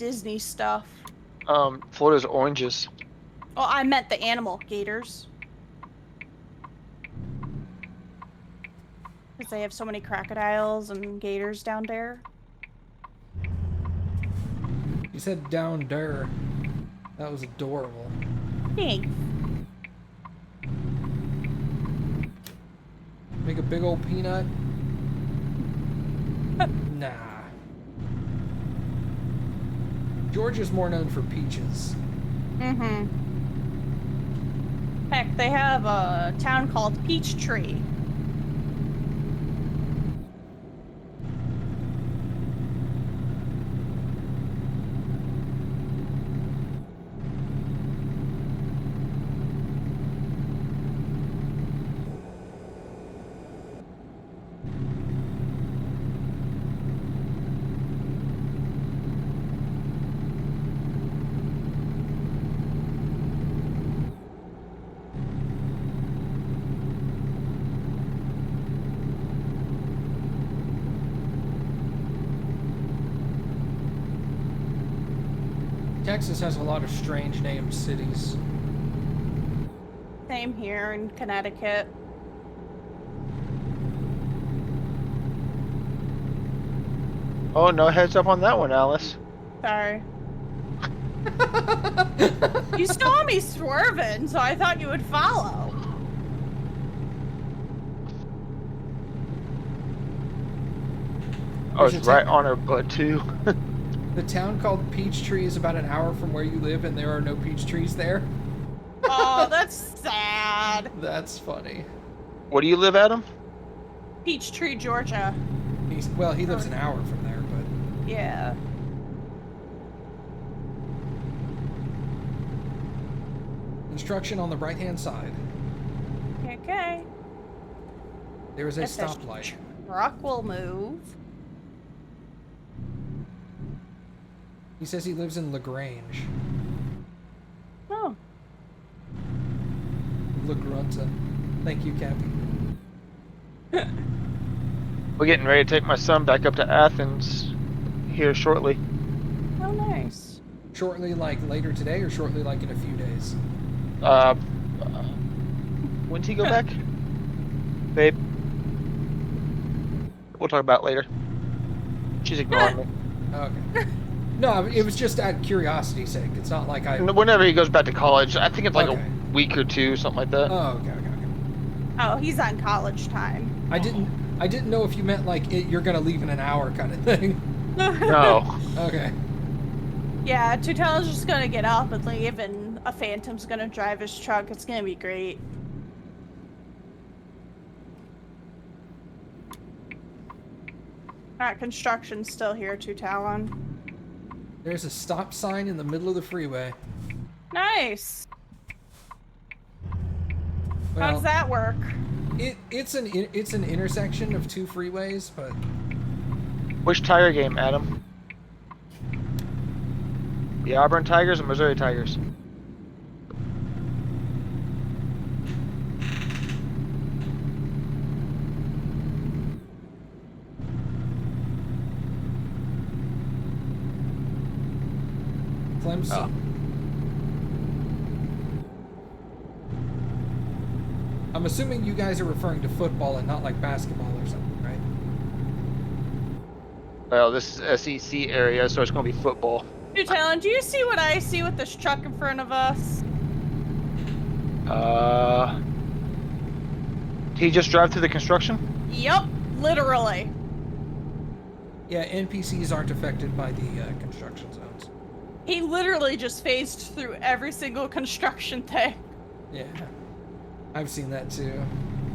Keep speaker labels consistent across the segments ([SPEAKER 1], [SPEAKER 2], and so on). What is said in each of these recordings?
[SPEAKER 1] Disney stuff.
[SPEAKER 2] Florida's oranges.
[SPEAKER 1] Oh, I meant the animal gators. Because they have so many crocodiles and gators down there.
[SPEAKER 3] You said down there. That was adorable.
[SPEAKER 1] Thanks.
[SPEAKER 3] Make a big old peanut? Nah. Georgia's more known for peaches.
[SPEAKER 1] Mm-hmm. Heck, they have a town called Peachtree.
[SPEAKER 3] Texas has a lot of strange named cities.
[SPEAKER 1] Same here in Connecticut.
[SPEAKER 2] Oh, no heads up on that one, Alice.
[SPEAKER 1] Sorry. You saw me swerving, so I thought you would follow.
[SPEAKER 2] I was right on her butt, too.
[SPEAKER 3] The town called Peachtree is about an hour from where you live, and there are no peach trees there.
[SPEAKER 1] Oh, that's sad.
[SPEAKER 3] That's funny.
[SPEAKER 2] Where do you live, Adam?
[SPEAKER 1] Peachtree, Georgia.
[SPEAKER 3] He lives an hour from there, but...
[SPEAKER 1] Yeah.
[SPEAKER 3] Construction on the right-hand side.
[SPEAKER 1] Okay.
[SPEAKER 3] There is a
[SPEAKER 1] Guess that
[SPEAKER 3] stoplight.
[SPEAKER 1] Truck will move.
[SPEAKER 3] He says he lives in LaGrange.
[SPEAKER 1] Oh.
[SPEAKER 3] LaGrunta. Thank you, Cappy.
[SPEAKER 2] We're getting ready to take my son back up to Athens here shortly.
[SPEAKER 1] Oh, nice.
[SPEAKER 3] Shortly, like later today, or shortly, like in a few days?
[SPEAKER 2] When's he go back? Babe. We'll talk about it later. She's ignoring me.
[SPEAKER 3] Okay. No, it was just out of curiosity's sake. It's not like I...
[SPEAKER 2] Whenever he goes back to college, I think it's like
[SPEAKER 3] Okay.
[SPEAKER 2] a week or two, something like that.
[SPEAKER 3] Oh, okay.
[SPEAKER 1] Oh, he's on college time.
[SPEAKER 3] I didn't know if you meant like you're gonna leave in an hour kind of thing.
[SPEAKER 2] No.
[SPEAKER 3] Okay.
[SPEAKER 1] Yeah, Tutel's just gonna get up and leave, and a Phantom's gonna drive his truck. It's gonna be great. Alright, construction's still here, Tutalon.
[SPEAKER 3] There's a stop sign in the middle of the freeway.
[SPEAKER 1] Nice.
[SPEAKER 3] Well,
[SPEAKER 1] How does that work?
[SPEAKER 3] It's an intersection of two freeways, but
[SPEAKER 2] Which Tiger game, Adam? The Auburn Tigers or Missouri Tigers?
[SPEAKER 3] Clemson.
[SPEAKER 2] Oh.
[SPEAKER 3] I'm assuming you guys are referring to football and not like basketball or something, right?
[SPEAKER 2] Well, this is SEC area, so it's going to be football.
[SPEAKER 1] Tutelon, do you see what I see with this truck in front of us?
[SPEAKER 2] Did he just drive through the construction?
[SPEAKER 1] Yup, literally.
[SPEAKER 3] Yeah, NPCs aren't affected by the construction zones.
[SPEAKER 1] He literally just phased through every single construction thing.
[SPEAKER 3] Yeah, I've seen that too.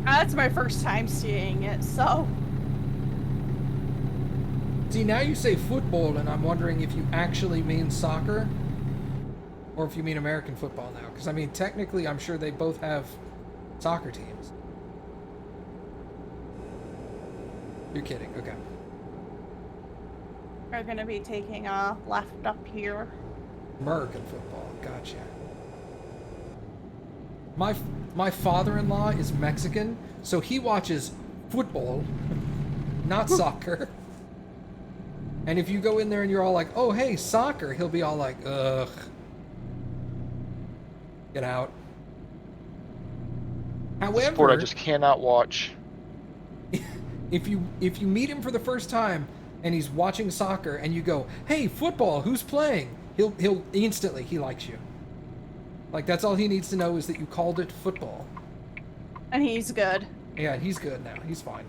[SPEAKER 1] That's my first time seeing it, so...
[SPEAKER 3] See, now you say football, and I'm wondering if you actually mean soccer, or if you mean American football now. Because, I mean, technically, I'm sure they both have soccer teams. You're kidding, okay.
[SPEAKER 1] We're gonna be taking a left up here.
[SPEAKER 3] American football, gotcha. My father-in-law is Mexican, so he watches football, not soccer. And if you go in there and you're all like, oh, hey, soccer, he'll be all like, ugh. Get out.
[SPEAKER 2] The sport I
[SPEAKER 3] However,
[SPEAKER 2] just cannot watch.
[SPEAKER 3] if you meet him for the first time and he's watching soccer and you go, hey, football, who's playing? He'll instantly, he likes you. Like, that's all he needs to know is that you called it football.
[SPEAKER 1] And he's good.
[SPEAKER 3] Yeah, he's good now. He's fine.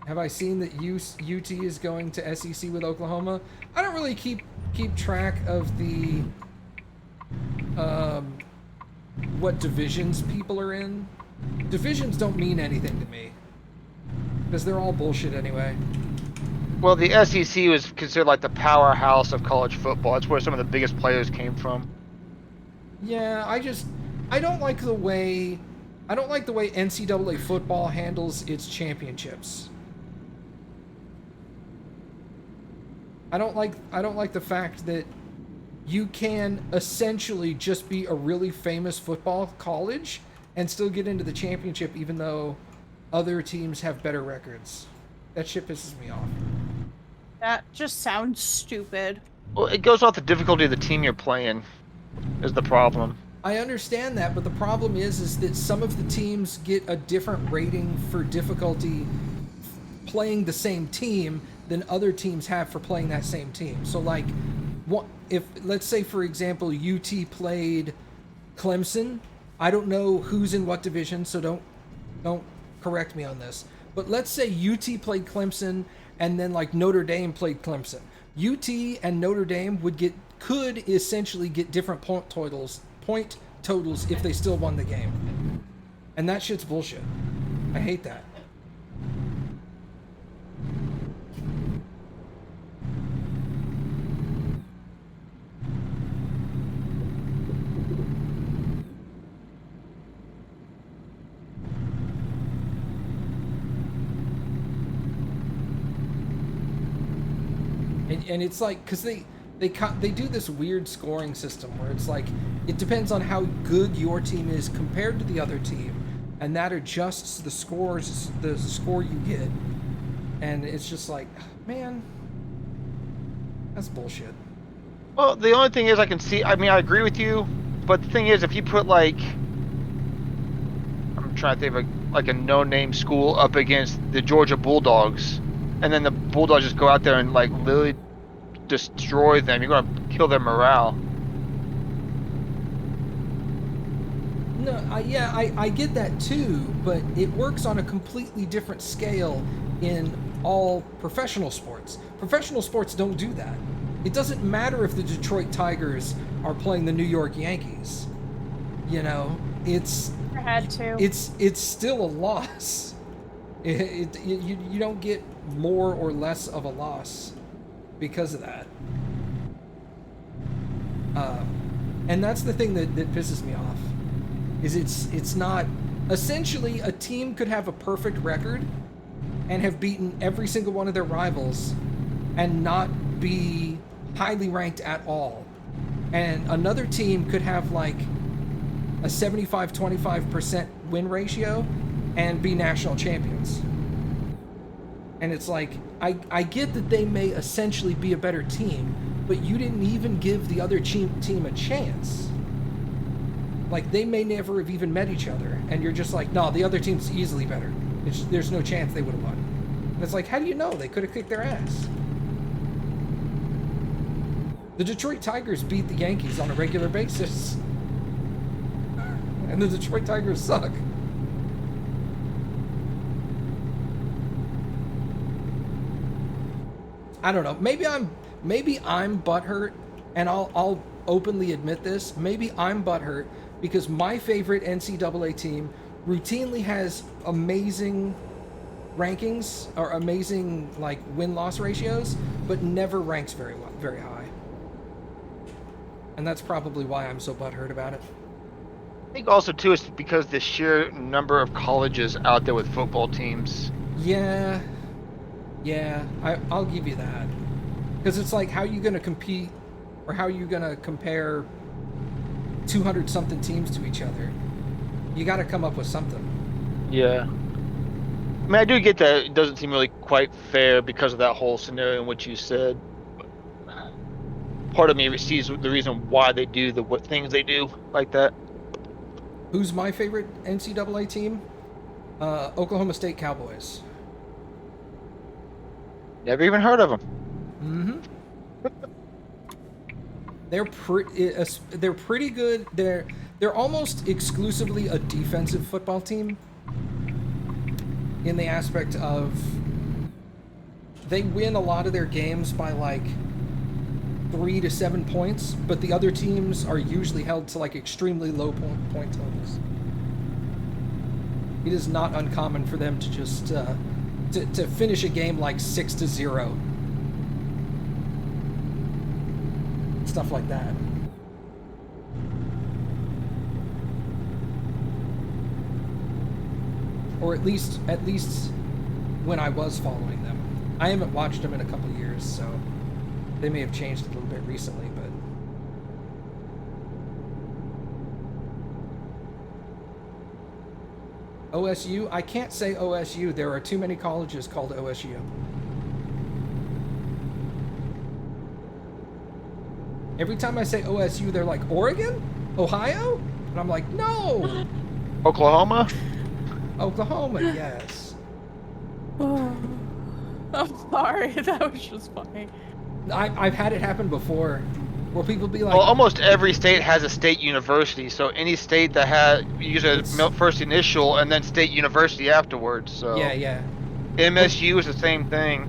[SPEAKER 3] Have I seen that UT is going to SEC with Oklahoma? I don't really keep track of the what divisions people are in. Divisions don't mean anything to me because they're all bullshit anyway.
[SPEAKER 2] Well, the SEC was considered like the powerhouse of college football. That's where some of the biggest players came from.
[SPEAKER 3] Yeah, I don't like the way NCAA football handles its championships. I don't like the fact that you can essentially just be a really famous football college and still get into the championship even though other teams have better records. That shit pisses me off.
[SPEAKER 1] That just sounds stupid.
[SPEAKER 2] Well, it goes off the difficulty of the team you're playing is the problem.
[SPEAKER 3] I understand that, but the problem is that some of the teams get a different rating for difficulty playing the same team than other teams have for playing that same team. So, like, if let's say, for example, UT played Clemson. I don't know who's in what division, so don't correct me on this. But let's say UT played Clemson, and then like Notre Dame played Clemson. UT and Notre Dame could essentially get different point totals if they still won the game. And that shit's bullshit. I hate that. And it's like, because they do this weird scoring system where it's like, it depends on how good your team is compared to the other team, and that adjusts the score you get. And it's just like, man, that's bullshit.
[SPEAKER 2] Well, the only thing is I I agree with you, but the thing is, if you put like, I'm trying to think of like a no-name school up against the Georgia Bulldogs, and then the Bulldogs just go out there and like literally destroy them, you're going to kill their morale.
[SPEAKER 3] No, I get that too, but it works on a completely different scale in all professional sports. Professional sports don't do that. It doesn't matter if the Detroit Tigers are playing the New York Yankees. You know, it's still a loss. You don't get more or less of a loss because of that. And that's the thing that pisses me off. Is it's not... Essentially, a team could have a perfect record and have beaten every single one of their rivals and not be highly ranked at all. And another team could have like a 75-25% win ratio and be national champions. And it's like, I get that they may essentially be a better team, but you didn't even give the other team a chance. Like, they may never have even met each other, and you're just like, no, the other team's easily better. There's no chance they would have won. And it's like, how do you know? They could have kicked their ass. The Detroit Tigers beat the Yankees on a regular basis. And the Detroit Tigers suck. I don't know. Maybe I'm butthurt, and I'll openly admit this. Maybe I'm butthurt because my favorite NCAA team routinely has amazing rankings or amazing like win-loss ratios, but never ranks very high. And that's probably why I'm so butthurt about it.
[SPEAKER 2] I think also too it's because the sheer number of colleges out there with football teams.
[SPEAKER 3] Yeah, I'll give you that. Because it's like, how are you going to compete, or how are you going to compare 200-something teams to each other? You got to come up with something.
[SPEAKER 2] Yeah. I mean, I do get that it doesn't seem really quite fair because of that whole scenario in which you said. Part of me sees the reason why they do what things they do like that.
[SPEAKER 3] Who's my favorite NCAA team? Oklahoma State Cowboys.
[SPEAKER 2] Never even heard of them.
[SPEAKER 3] Mm-hmm. They're pretty good. They're almost exclusively a defensive football team. In the aspect of they win a lot of their games by like 3 to 7 points, but the other teams are usually held to like extremely low point totals. It is not uncommon for them to just to finish a game like 6-0. Stuff like that. Or at least when I was following them. I haven't watched them in a couple years, so they may have changed a little bit recently, but OSU, I can't say OSU. There are too many colleges called OSU. Every time I say OSU, they're like, Oregon? Ohio? And I'm like, no!
[SPEAKER 2] Oklahoma?
[SPEAKER 3] Oklahoma, yes.
[SPEAKER 1] I'm sorry, that was just funny.
[SPEAKER 3] I've had it happen before, where people be like,
[SPEAKER 2] Well, almost every state has a state university, so any state that has use a first initial and then state university afterwards. So
[SPEAKER 3] yeah.
[SPEAKER 2] MSU is the same thing.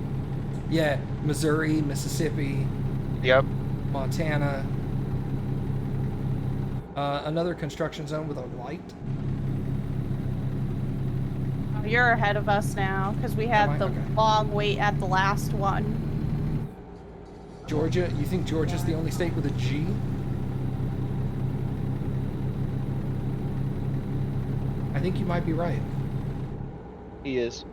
[SPEAKER 3] Yeah, Missouri, Mississippi.
[SPEAKER 2] Yep.
[SPEAKER 3] Montana. Another construction zone with a light.
[SPEAKER 1] Oh, you're ahead of us now because we had the long wait at the last one.
[SPEAKER 3] Georgia? You think Georgia's the only state with a G? I think you might be right.
[SPEAKER 2] He is.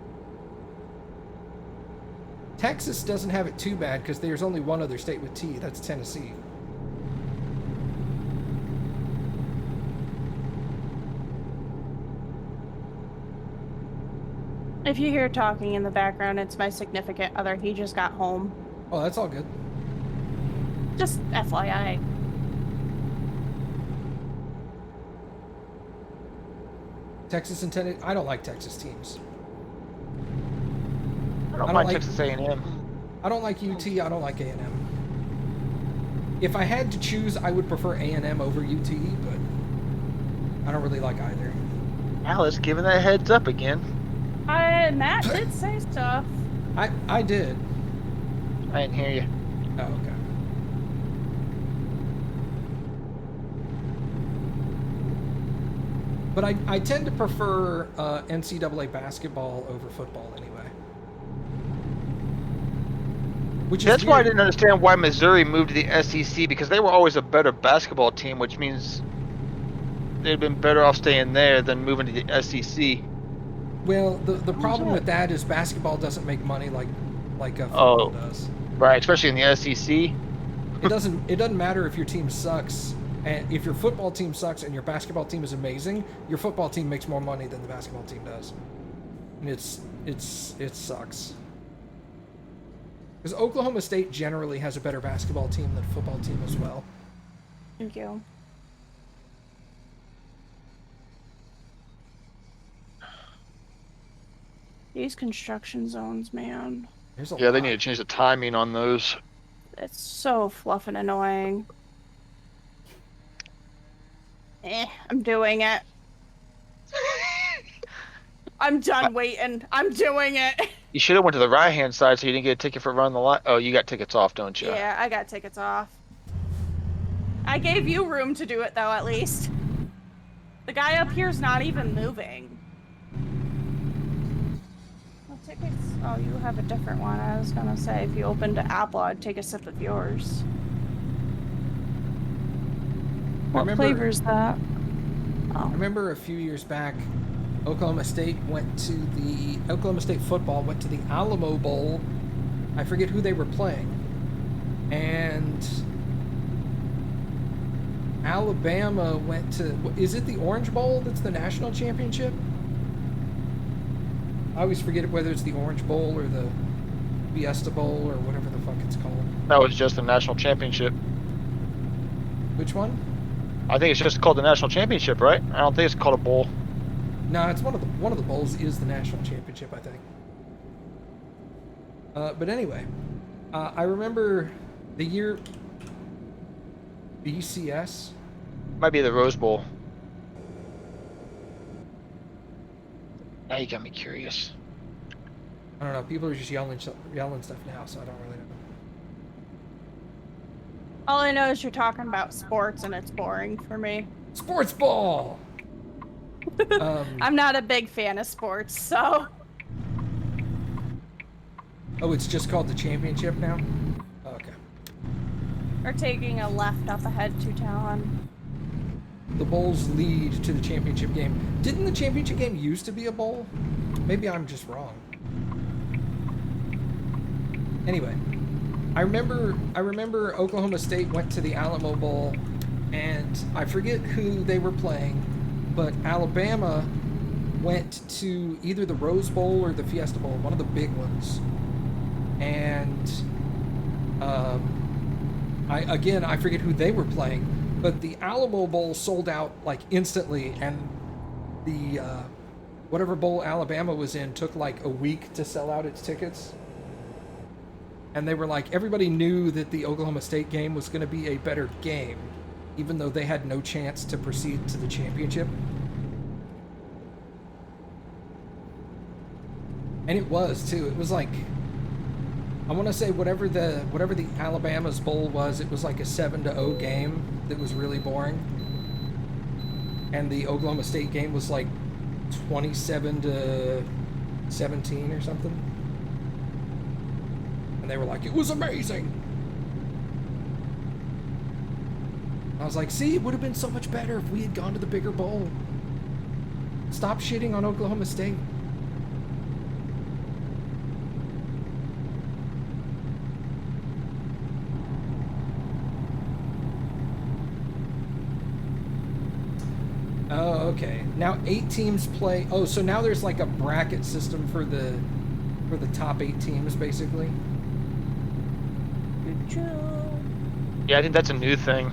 [SPEAKER 3] Texas doesn't have it too bad because there's only one other state with T. That's Tennessee.
[SPEAKER 1] If you hear talking in the background, it's my significant other. He just got home.
[SPEAKER 3] Oh, that's all good.
[SPEAKER 1] Just FYI.
[SPEAKER 3] Texas and Tennessee. I don't like Texas teams.
[SPEAKER 2] I don't mind Texas A&M.
[SPEAKER 3] I don't like UT. I don't like A&M. If I had to choose, I would prefer A&M over UT, but I don't really like either.
[SPEAKER 2] Alice giving that heads up again.
[SPEAKER 1] Matt did say stuff.
[SPEAKER 3] I did.
[SPEAKER 2] I didn't hear you.
[SPEAKER 3] Oh, okay. But I tend to prefer NCAA basketball over football anyway. Which is
[SPEAKER 2] That's
[SPEAKER 3] weird.
[SPEAKER 2] why I didn't understand why Missouri moved to the SEC, because they were always a better basketball team, which means they'd been better off staying there than moving to the SEC.
[SPEAKER 3] Well, the problem with that is basketball doesn't make money like football does.
[SPEAKER 2] Right, especially in the SEC.
[SPEAKER 3] It doesn't matter if your team sucks, and if your football team sucks and your basketball team is amazing, your football team makes more money than the basketball team does. And it sucks. Because Oklahoma State generally has a better basketball team than football team as well.
[SPEAKER 1] Thank you. These construction zones, man.
[SPEAKER 2] Yeah, they need to change the timing on those.
[SPEAKER 1] It's so fluff and annoying. I'm doing it. I'm done waiting. I'm doing it.
[SPEAKER 2] You should have went to the right-hand side so you didn't get a ticket for running the light. Oh, you got tickets off, don't you?
[SPEAKER 1] Yeah, I got tickets off. I gave you room to do it, though, at least. The guy up here's not even moving. Well, tickets... Oh, you have a different one. I was gonna say, if you opened to Apple, I'd take a sip of yours. What flavor's that? Oh.
[SPEAKER 3] I remember a few years back, Oklahoma State football went to the Alamo Bowl. I forget who they were playing. And Alabama went to, is it the Orange Bowl that's the national championship? I always forget whether it's the Orange Bowl or the Fiesta Bowl or whatever the fuck it's called.
[SPEAKER 2] That was just the national championship.
[SPEAKER 3] Which one?
[SPEAKER 2] I think it's just called the national championship, right? I don't think it's called a bowl.
[SPEAKER 3] No, it's one of the bowls is the national championship, I think. But anyway, I remember the year BCS.
[SPEAKER 2] Might be the Rose Bowl. Now you got me curious.
[SPEAKER 3] I don't know. People are just yelling stuff now, so I don't really know.
[SPEAKER 1] All I know is you're talking about sports and it's boring for me.
[SPEAKER 3] Sports ball.
[SPEAKER 1] I'm not a big fan of sports, so.
[SPEAKER 3] Oh, it's just called the championship now? Oh, okay.
[SPEAKER 1] We're taking a left up ahead to town.
[SPEAKER 3] The bowls lead to the championship game. Didn't the championship game used to be a bowl? Maybe I'm just wrong. Anyway, I remember Oklahoma State went to the Alamo Bowl, and I forget who they were playing, but Alabama went to either the Rose Bowl or the Fiesta Bowl, one of the big ones. And I forget who they were playing, but the Alamo Bowl sold out like instantly, and the whatever bowl Alabama was in took like a week to sell out its tickets. And they were like, everybody knew that the Oklahoma State game was going to be a better game, even though they had no chance to proceed to the championship. And it was too. It was like, I want to say whatever the Alabama's bowl was, it was like a 7-0 game that was really boring. And the Oklahoma State game was like 27-17 or something. And they were like, it was amazing. I was like, see, it would have been so much better if we had gone to the bigger bowl. Stop shitting on Oklahoma State. Oh, okay. Now 8 teams play. Oh, so now there's like a bracket system for the top 8 teams, basically.
[SPEAKER 2] Yeah, I think that's a new thing.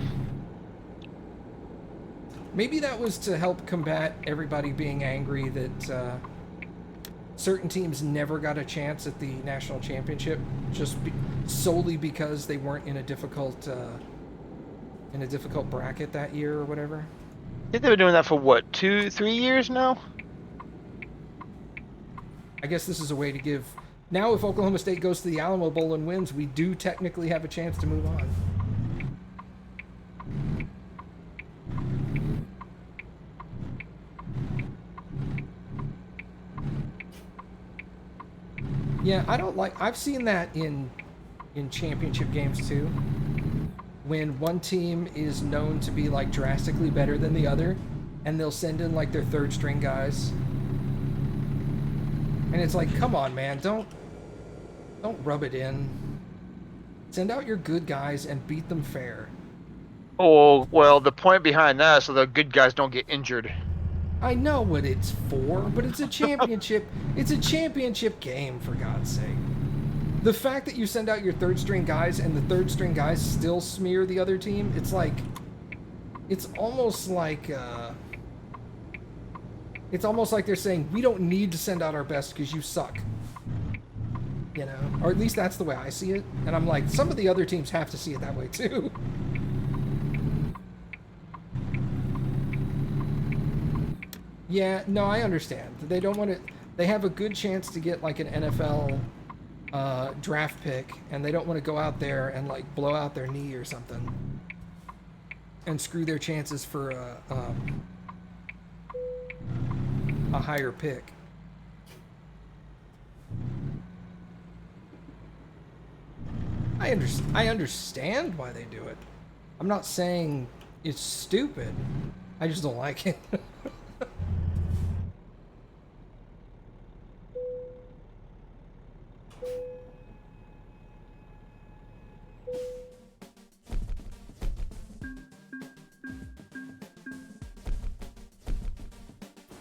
[SPEAKER 3] Maybe that was to help combat everybody being angry that certain teams never got a chance at the national championship, just solely because they weren't in a difficult bracket that year or whatever.
[SPEAKER 2] I think they've been doing that for what, 2-3 years now?
[SPEAKER 3] I guess this is a way to give. Now, if Oklahoma State goes to the Alamo Bowl and wins, we do technically have a chance to move on. Yeah, I don't like. I've seen that in championship games too, when one team is known to be like drastically better than the other, and they'll send in like their third string guys, and it's like, come on, man, don't rub it in. Send out your good guys and beat them fair.
[SPEAKER 2] Oh, well, the point behind that is so the good guys don't get injured.
[SPEAKER 3] I know what it's for, but it's a championship. It's a championship game, for God's sake. The fact that you send out your third string guys and the third string guys still smear the other team, it's like, it's almost like they're saying, we don't need to send out our best because you suck. You know, or at least that's the way I see it. And I'm like, some of the other teams have to see it that way too. Yeah, no, I understand. They don't want to. They have a good chance to get like an NFL draft pick, and they don't want to go out there and like blow out their knee or something, and screw their chances for a higher pick. I understand why they do it. I'm not saying it's stupid. I just don't like it.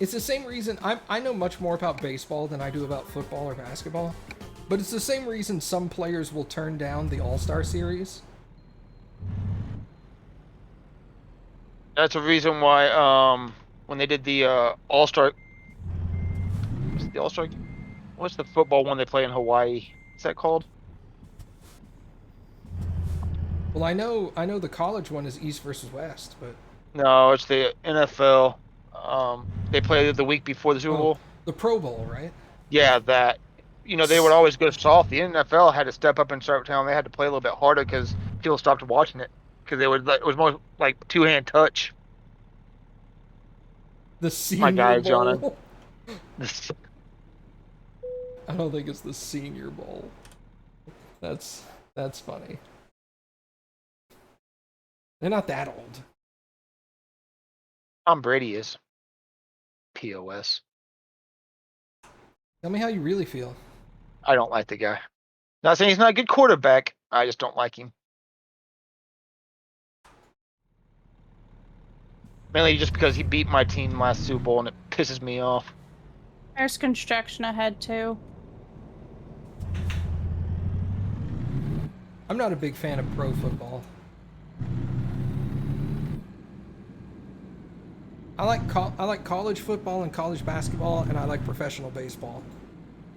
[SPEAKER 3] It's the same reason I know much more about baseball than I do about football or basketball, but it's the same reason some players will turn down the All-Star Series.
[SPEAKER 2] That's a reason why when they did the All-Star, what's the All-Star? What's the football one they play in Hawaii? What's that called?
[SPEAKER 3] Well, I know the college one is East versus West, but
[SPEAKER 2] No, it's the NFL. They play the week before the Super
[SPEAKER 3] oh,
[SPEAKER 2] Bowl.
[SPEAKER 3] the Pro Bowl, right?
[SPEAKER 2] Yeah, that. They would always go soft. The NFL had to step up and start telling them they had to play a little bit harder because people stopped watching it because it was more like two-hand touch.
[SPEAKER 3] The
[SPEAKER 2] My
[SPEAKER 3] Senior
[SPEAKER 2] guy, John.
[SPEAKER 3] Bowl. I don't think it's the Senior Bowl. That's funny. They're not that old.
[SPEAKER 2] Tom Brady is. POS.
[SPEAKER 3] Tell me how you really feel.
[SPEAKER 2] I don't like the guy. Not saying he's not a good quarterback. I just don't like him. Mainly just because he beat my team last Super Bowl and it pisses me off.
[SPEAKER 1] There's construction ahead too.
[SPEAKER 3] I'm not a big fan of pro football. I like college football and college basketball, and I like professional baseball.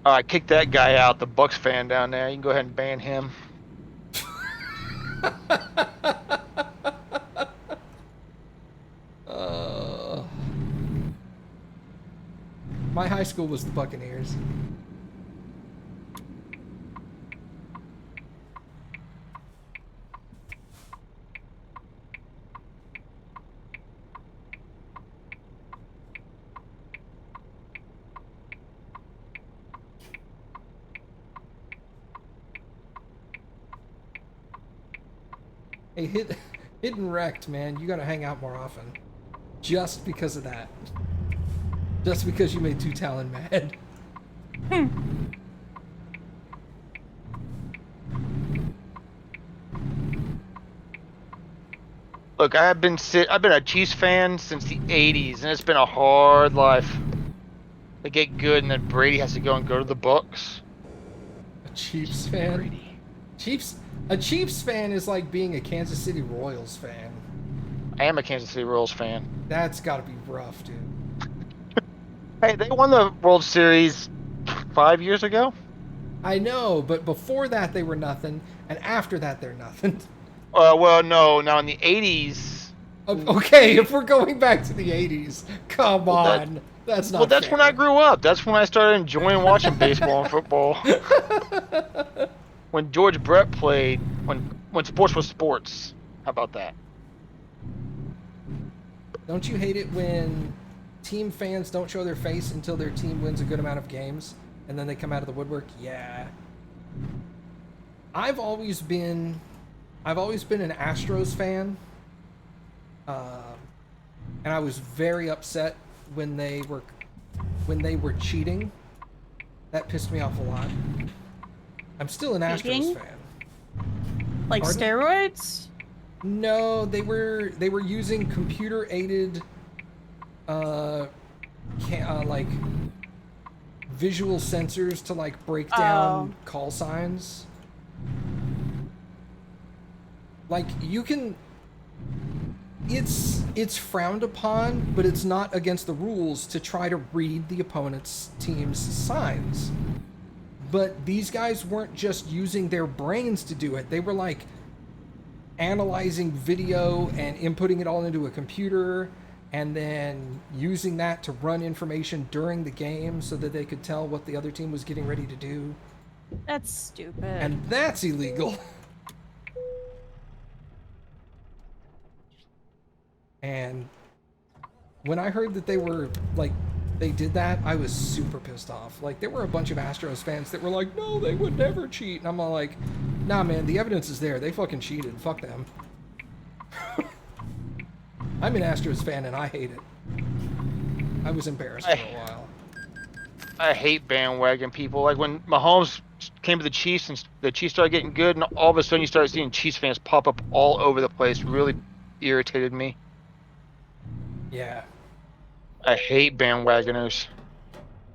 [SPEAKER 2] All right, kick that guy out, the Bucks fan down there. You can go ahead and ban him.
[SPEAKER 3] My high school was the Buccaneers. Hey, hidden wrecked, man. You gotta hang out more often. Just because of that. Just because you made Two Talon mad.
[SPEAKER 2] Look, I've been a Chiefs fan since the '80s, and it's been a hard life. They get good, and then Brady has to go to the Bucks.
[SPEAKER 3] A Chiefs fan?
[SPEAKER 2] Brady.
[SPEAKER 3] A Chiefs fan is like being a Kansas City Royals fan.
[SPEAKER 2] I am a Kansas City Royals fan.
[SPEAKER 3] That's gotta be rough, dude.
[SPEAKER 2] Hey, they won the World Series 5 years ago.
[SPEAKER 3] I know, but before that they were nothing, and after that they're nothing.
[SPEAKER 2] Well, no. Now in the '80s.
[SPEAKER 3] Okay, if we're going back to the '80s, come on. That's not.
[SPEAKER 2] Well, that's
[SPEAKER 3] fair.
[SPEAKER 2] when I grew up. That's when I started enjoying watching baseball and football. When George Brett played, when sports was sports. How about that?
[SPEAKER 3] Don't you hate it when team fans don't show their face until their team wins a good amount of games, and then they come out of the woodwork? Yeah. I've always been an Astros fan, and I was very upset when they were cheating. That pissed me off a lot. I'm still an
[SPEAKER 1] Cheating?
[SPEAKER 3] Astros fan.
[SPEAKER 1] Like
[SPEAKER 3] Pardon?
[SPEAKER 1] steroids?
[SPEAKER 3] No, they were using computer aided like visual sensors to like break down call signs. Like you can it's frowned upon, but it's not against the rules to try to read the opponent's team's signs. But these guys weren't just using their brains to do it. They were like analyzing video and inputting it all into a computer and then using that to run information during the game so that they could tell what the other team was getting ready to do.
[SPEAKER 1] That's stupid.
[SPEAKER 3] And that's illegal. And when I heard that they did that, I was super pissed off. Like, there were a bunch of Astros fans that were like, no, they would never cheat. And I'm all like, nah, man, the evidence is there. They fucking cheated. Fuck them. I'm an Astros fan, and I hate it. I was embarrassed for a while.
[SPEAKER 2] I hate bandwagon people. Like, when Mahomes came to the Chiefs and the Chiefs started getting good, and all of a sudden you started seeing Chiefs fans pop up all over the place. Really irritated me.
[SPEAKER 3] Yeah.
[SPEAKER 2] I hate bandwagoners.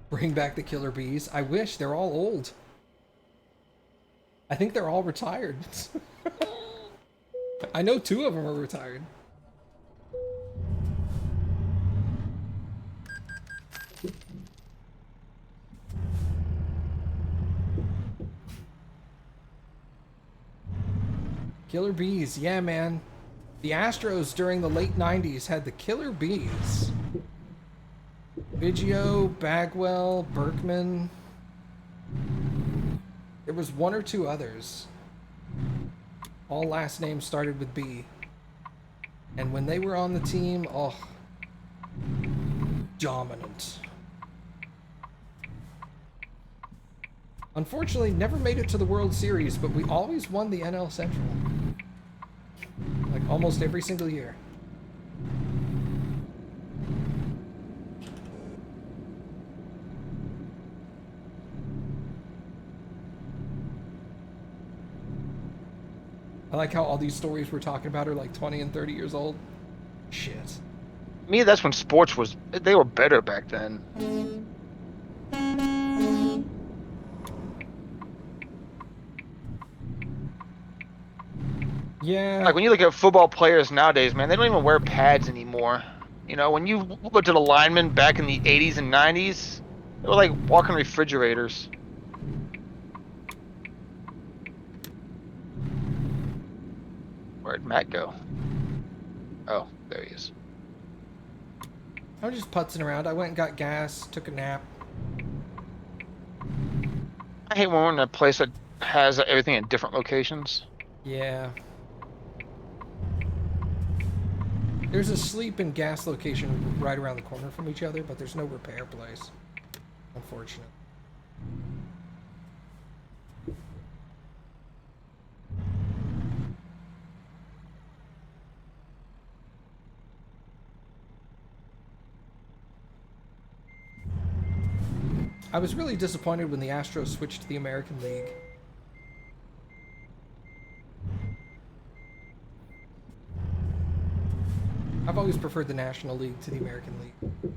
[SPEAKER 3] Bring back the killer bees. I wish. They're all old. I think they're all retired. I know 2 of them are retired. Killer bees. Yeah, man. The Astros during the late 90s had the killer bees. Biggio, Bagwell, Berkman. There was 1 or 2 others. All last names started with B. And when they were on the team, oh, dominant. Unfortunately, never made it to the World Series, but we always won the NL Central. Like almost every single year. I like how all these stories we're talking about are like 20 and 30 years old. Shit.
[SPEAKER 2] Me, that's when sports was. They were better back then.
[SPEAKER 3] Yeah.
[SPEAKER 2] Like when you look at football players nowadays, man, they don't even wear pads anymore. You know, when you look at the linemen back in the 80s and 90s, they were like walking refrigerators. Where'd Matt go? Oh, there he is.
[SPEAKER 3] I was just putzing around. I went and got gas, took a nap.
[SPEAKER 2] I hate when we're in a place that has everything in different locations.
[SPEAKER 3] Yeah. There's a sleep and gas location right around the corner from each other, but there's no repair place. Unfortunate. I was really disappointed when the Astros switched to the American League. I've always preferred the National League to the American League.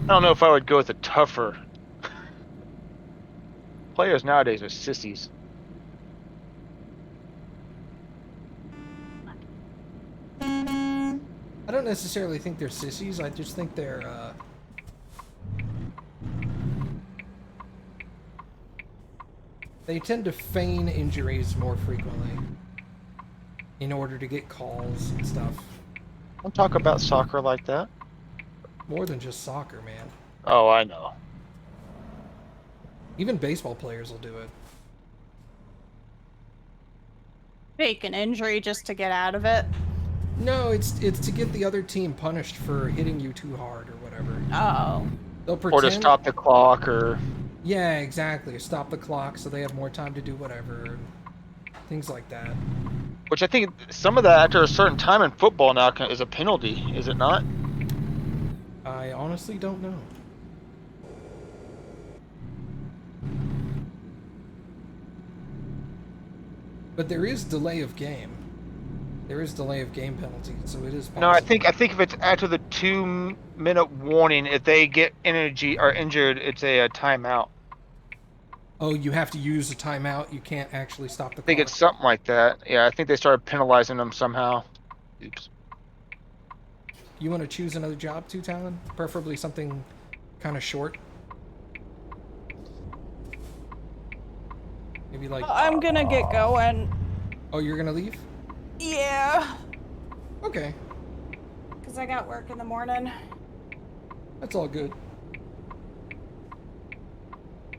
[SPEAKER 2] I don't know if I would go with a tougher. Players nowadays are sissies.
[SPEAKER 3] I don't necessarily think they're sissies. I just think they're, they tend to feign injuries more frequently in order to get calls and stuff.
[SPEAKER 2] Don't talk about soccer like that.
[SPEAKER 3] More than just soccer, man.
[SPEAKER 2] Oh, I know.
[SPEAKER 3] Even baseball players will do it.
[SPEAKER 1] Fake an injury just to get out of it.
[SPEAKER 3] No, it's to get the other team punished for hitting you too hard or whatever.
[SPEAKER 1] Oh.
[SPEAKER 3] They'll pretend...
[SPEAKER 2] Or to stop the clock, or...
[SPEAKER 3] Yeah, exactly. Stop the clock so they have more time to do whatever. Things like that.
[SPEAKER 2] Which I think some of that after a certain time in football now is a penalty, is it not?
[SPEAKER 3] I honestly don't know. But there is delay of game. There is delay of game penalty, so it is possible.
[SPEAKER 2] No, I think if it's after the 2-minute warning, if they get injured, it's a timeout.
[SPEAKER 3] Oh, you have to use a timeout. You can't actually stop the clock.
[SPEAKER 2] I think it's something like that. Yeah, I think they started penalizing them somehow. Oops.
[SPEAKER 3] You want to choose another job too, Talon? Preferably something kind of short. Maybe like...
[SPEAKER 1] I'm gonna get going.
[SPEAKER 3] Oh, you're gonna leave?
[SPEAKER 1] Yeah.
[SPEAKER 3] Okay.
[SPEAKER 1] Because I got work in the morning.
[SPEAKER 3] That's all good.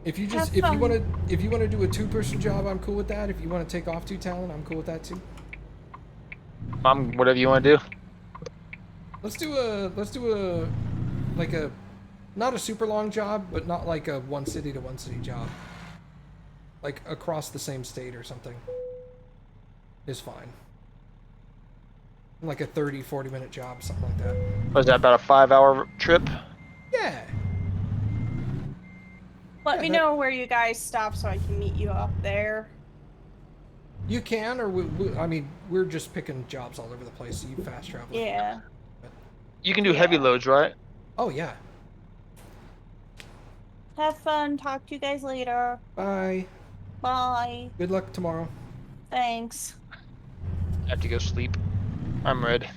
[SPEAKER 3] If you
[SPEAKER 1] Have
[SPEAKER 3] if you
[SPEAKER 1] fun.
[SPEAKER 3] want to do a 2-person job, I'm cool with that. If you want to take off 2 talent, I'm cool with that too.
[SPEAKER 2] Whatever you want to do.
[SPEAKER 3] Let's do a like a not a super long job, but not like a one city to one city job. Like across the same state or something is fine. Like a 30-40 minute job, something like that.
[SPEAKER 2] Was that about a 5-hour trip?
[SPEAKER 3] Yeah.
[SPEAKER 1] Let
[SPEAKER 3] Yeah,
[SPEAKER 1] me
[SPEAKER 3] that-
[SPEAKER 1] know where you guys stop so I can meet you up there.
[SPEAKER 3] You can, or I mean, we're just picking jobs all over the place, so you fast travel.
[SPEAKER 1] Yeah.
[SPEAKER 2] You can do heavy
[SPEAKER 1] Yeah.
[SPEAKER 2] loads, right?
[SPEAKER 3] Oh, yeah.
[SPEAKER 1] Have fun. Talk to you guys later.
[SPEAKER 3] Bye.
[SPEAKER 1] Bye.
[SPEAKER 3] Good luck tomorrow.
[SPEAKER 1] Thanks.
[SPEAKER 2] I have to go sleep. I'm ready.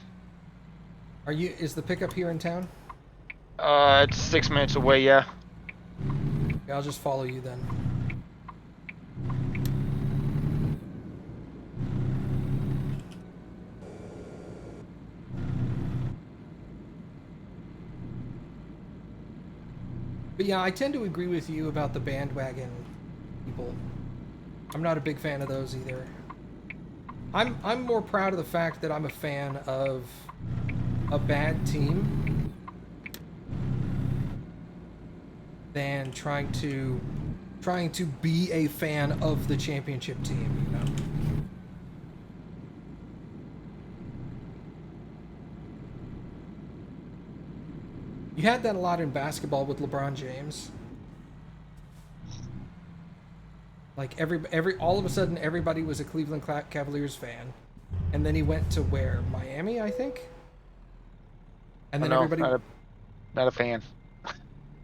[SPEAKER 3] Is the pickup here in town?
[SPEAKER 2] It's 6 minutes away, yeah.
[SPEAKER 3] Yeah, I'll just follow you then. But yeah, I tend to agree with you about the bandwagon people. I'm not a big fan of those either. I'm more proud of the fact that I'm a fan of a bad team than trying to be a fan of the championship team, you know. You had that a lot in basketball with LeBron James. Like all of a sudden everybody was a Cleveland Cavaliers fan, and then he went to where? Miami, I think. And then everybody
[SPEAKER 2] not a fan.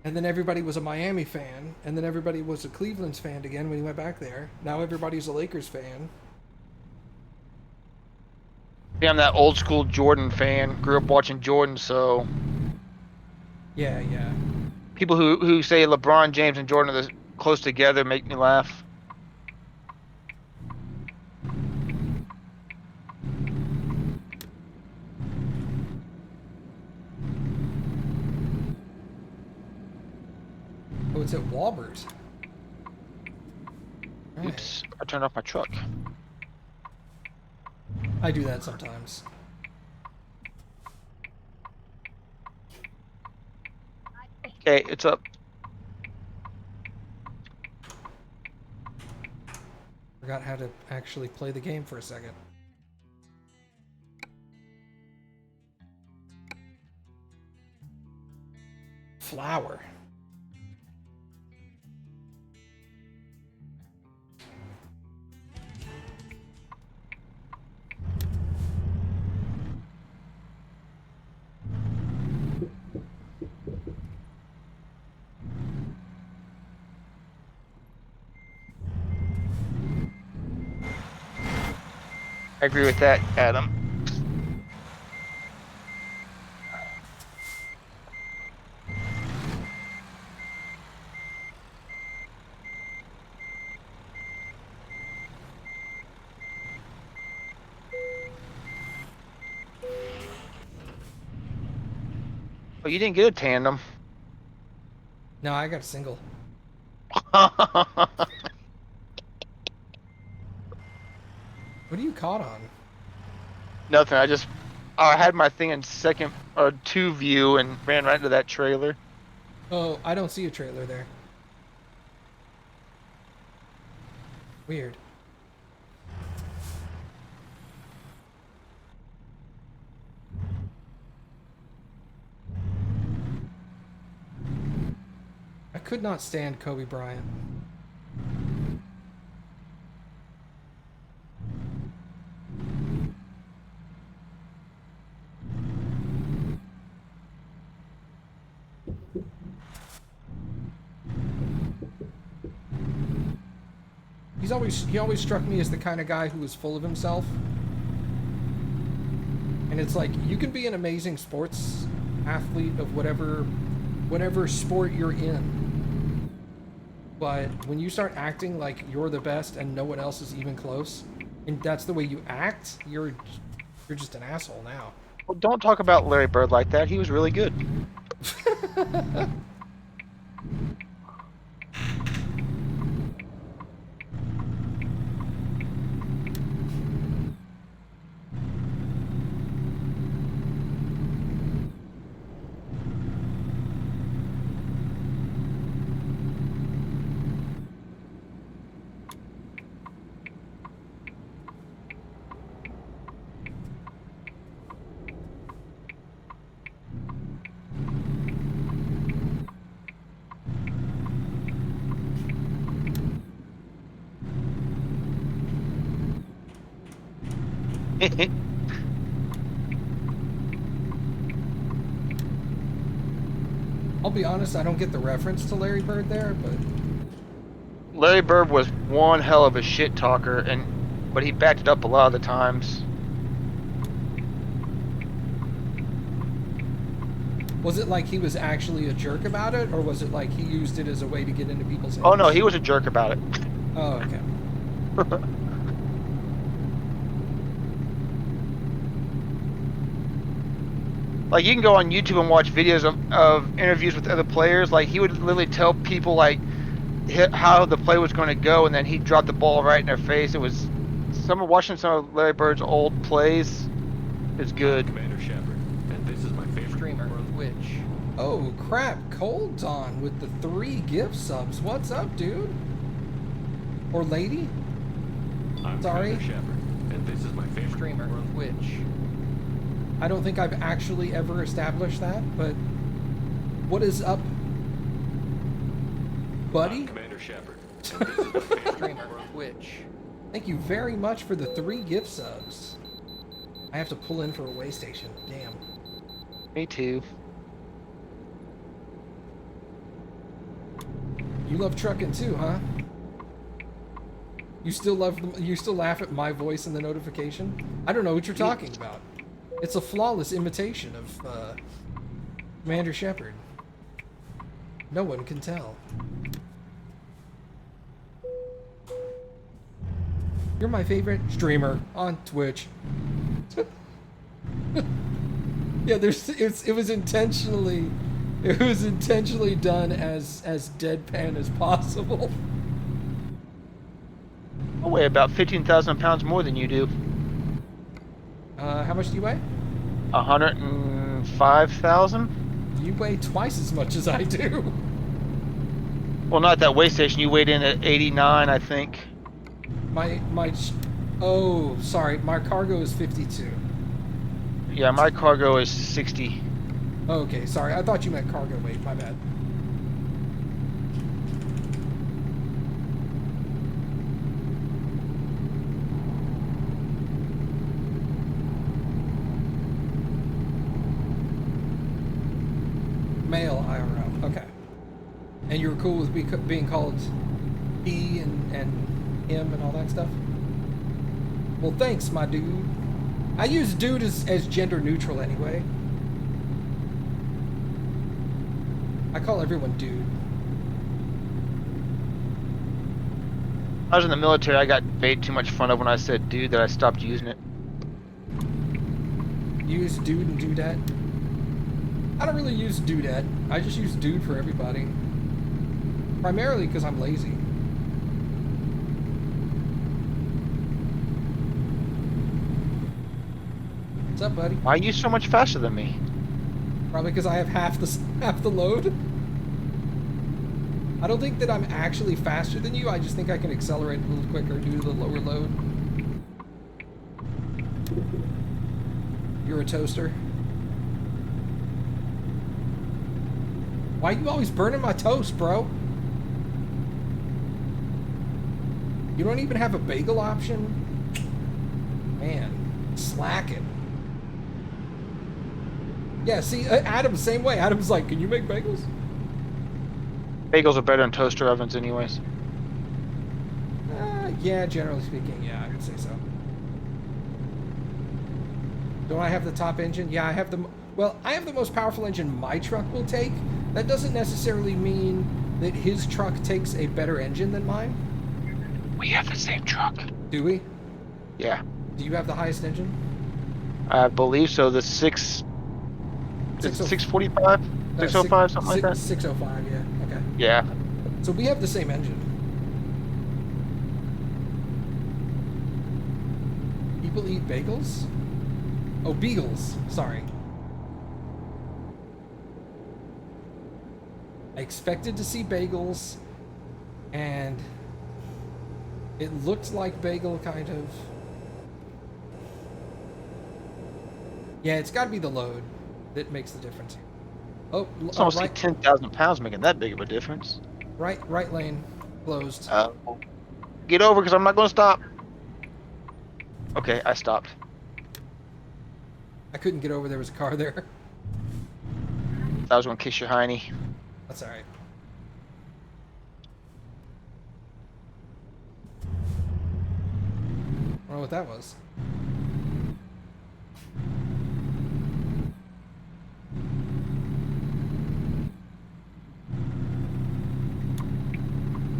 [SPEAKER 3] And then everybody was a Miami fan, and then everybody was a Cleveland fan again when he went back there. Now everybody's a Lakers fan.
[SPEAKER 2] Yeah, I'm that old school Jordan fan. Grew up watching Jordan, so
[SPEAKER 3] Yeah, yeah.
[SPEAKER 2] people who say LeBron James and Jordan are close together make me laugh.
[SPEAKER 3] Oh, it's at Walbert. All right.
[SPEAKER 2] Oops, I turned off my truck.
[SPEAKER 3] I do that sometimes.
[SPEAKER 2] Okay, it's up.
[SPEAKER 3] Forgot how to actually play the game for a second. Flower.
[SPEAKER 2] I agree with that, Adam. But you didn't get a tandem.
[SPEAKER 3] No, I got a single. What are you caught on?
[SPEAKER 2] Nothing. I had my thing in second or 2 view and ran right into that trailer.
[SPEAKER 3] Oh, I don't see a trailer there. Weird. I could not stand Kobe Bryant. He always struck me as the kind of guy who was full of himself. And it's like, you can be an amazing sports athlete of whatever sport you're in. But when you start acting like you're the best and no one else is even close, and that's the way you act, you're just an asshole now.
[SPEAKER 2] Well, don't talk about Larry Bird like that. He was really good.
[SPEAKER 3] I'll be honest, I don't get the reference to Larry Bird there, but
[SPEAKER 2] Larry Bird was one hell of a shit talker, but he backed it up a lot of the times.
[SPEAKER 3] was it like he was actually a jerk about it, or was it like he used it as a way to get into people's heads?
[SPEAKER 2] Oh no, he was a jerk about it.
[SPEAKER 3] Oh, okay.
[SPEAKER 2] Like, you can go on YouTube and watch videos of interviews with other players. Like, he would literally tell people like how the play was going to go, and then he'd drop the ball right in their face. It was watching some of Larry Bird's old plays. It's good.
[SPEAKER 4] Commander Shepard, and this is my favorite
[SPEAKER 5] Streamer, Twitch.
[SPEAKER 3] Oh crap, Cold Dawn with the 3 gift subs. What's up, dude? Or lady?
[SPEAKER 4] I'm
[SPEAKER 3] Sorry.
[SPEAKER 4] Commander Shepard, and this is my favorite
[SPEAKER 5] Streamer, Twitch.
[SPEAKER 3] I don't think I've actually ever established that, but what is up, buddy?
[SPEAKER 4] I'm Commander Shepard, and this is my favorite
[SPEAKER 5] Streamer, Twitch.
[SPEAKER 3] Thank you very much for the 3 gift subs. I have to pull in for a way station. Damn.
[SPEAKER 2] Me too.
[SPEAKER 3] You love trucking too, huh? You still laugh at my voice in the notification? I don't know what you're talking about. It's a flawless imitation of Commander Shepard. No one can tell. You're my favorite streamer on Twitch. Yeah, it was intentionally done as deadpan as possible.
[SPEAKER 2] I weigh about 15,000 pounds more than you do.
[SPEAKER 3] How much do you weigh?
[SPEAKER 2] 105,000?
[SPEAKER 3] You weigh twice as much as I do.
[SPEAKER 2] Well, not that way station. You weighed in at 89, I think.
[SPEAKER 3] Oh, sorry. My cargo is 52.
[SPEAKER 2] Yeah, my cargo is 60.
[SPEAKER 3] Okay, sorry. I thought you meant cargo weight. My bad. Male IRL. Okay. And you were cool with being called he and him and all that stuff? Well, thanks, my dude. I use dude as gender neutral anyway. I call everyone dude.
[SPEAKER 2] I was in the military. I got made too much fun of when I said dude that I stopped using it.
[SPEAKER 3] Use dude and dudette. I don't really use dudette. I just use dude for everybody. Primarily because I'm lazy. What's up, buddy?
[SPEAKER 2] Why are you so much faster than me?
[SPEAKER 3] Probably because I have half the load. I don't think that I'm actually faster than you. I just think I can accelerate a little quicker due to the lower load. You're a toaster. Why are you always burning my toast, bro? You don't even have a bagel option? Man, slacking. Yeah, see, Adam, same way. Adam's like, can you make bagels?
[SPEAKER 2] Bagels are better than toaster ovens anyways.
[SPEAKER 3] Yeah, generally speaking, yeah, I would say so. Don't I have the top engine? Yeah, I have the... Well, I have the most powerful engine my truck will take. That doesn't necessarily mean that his truck takes a better engine than mine.
[SPEAKER 2] We have the same truck.
[SPEAKER 3] Do we?
[SPEAKER 2] Yeah.
[SPEAKER 3] Do you have the highest engine?
[SPEAKER 2] I believe so. The 645? 605, something like that?
[SPEAKER 3] 605, yeah. Okay.
[SPEAKER 2] Yeah.
[SPEAKER 3] So we have the same engine. People eat bagels? Oh, beagles. Sorry. I expected to see bagels, and it looked like bagel, kind of. Yeah, it's got to be the load that makes the difference. Oh,
[SPEAKER 2] It's almost
[SPEAKER 3] right,
[SPEAKER 2] like 10,000 pounds making that big of a difference.
[SPEAKER 3] right lane closed.
[SPEAKER 2] Get over, because I'm not going to stop. Okay, I stopped.
[SPEAKER 3] I couldn't get over there was a car there.
[SPEAKER 2] I was gonna kiss your hiney.
[SPEAKER 3] That's alright. I don't know what that was.